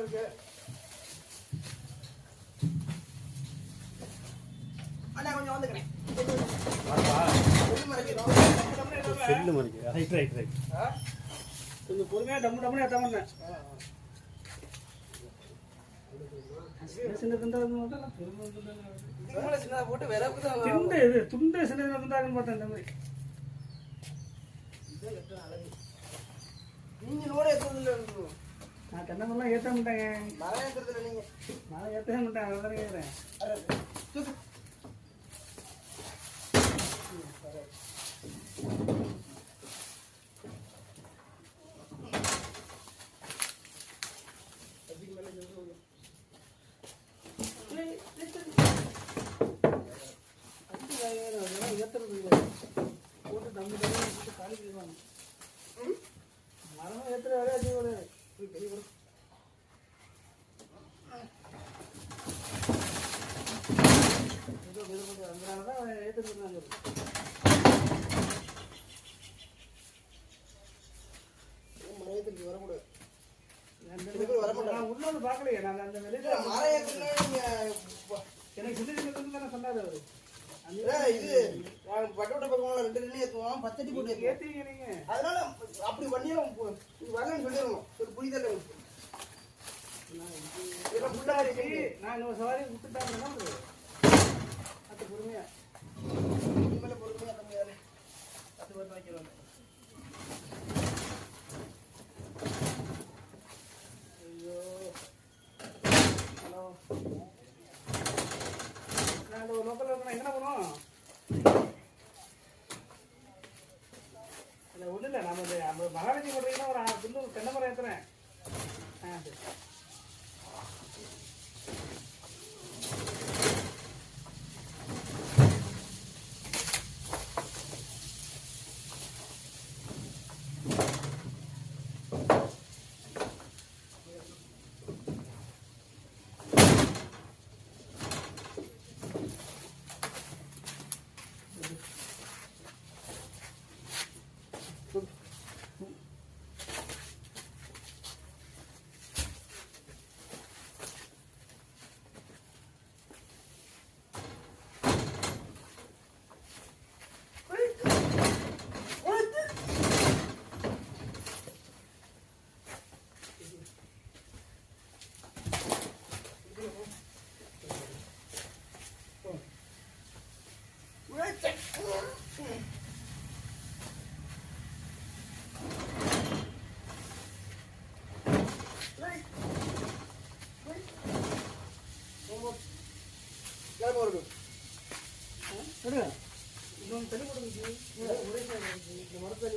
இருக்கு. அண்ணா கொஞ்சம் வந்துக்கிறேன். செல்லு மறைக்க. ரைட். கொஞ்சம் பொறுமையா டம்மு ஏத்தாம. சின்ன போட்டு விறகு துண்டு சின்ன துண்டாகன்னு பார்த்தேன். இந்த மாதிரி நீங்க நோட ஏத்துறதுல நான் தென்னமெல்லாம் ஏற்ற மாட்டேங்க. மரம் ஏத்துறதுல நீங்க நான் ஏற்றவே மாட்டேன். அதான் கேட்குறேன். போட்டு தம்பி போட்டு காலி செய்வாங்க. மரம் ஏற்றுற வேலையா செய்வாங்க. அதனாலதான் ஏற்றுருந்தாங்க. வரக்கூடாது. உள்ள வந்து பார்க்கலையே. நான் அந்த வெளியில எனக்கு சின்ன தானே சொன்னாரு அவரு. இது பட்டோட்ட பக்கம் 2 நிலை ஏற்றுவோம், 10 அடி போட்டு ஏற்றுவீங்க நீங்க. அதனால அப்படி பண்ணிடும் வரலன்னு சொல்லிடுவோம். ஒரு புரிதல் நான் இன்னொரு சவாரி விட்டுட்டாங்கன்னா அது பொறுமையா மேலே பொறுமையாக தம்பியாரு 10 பேர் வைக்கிறோம். ஐயோ ஹலோ நான் ஒரு லோக்கல் இருக்கேன். என்ன பண்ணுவோம்? இல்லை ஒன்றும் இல்லை. நம்ம மகாலட்சுமி போடுறீங்கன்னா ஒரு தென்னை மரம் ஏற்றுறேன். சரி. இன்னொன்று தள்ளி கொடுங்க. ஒரே மரத்தை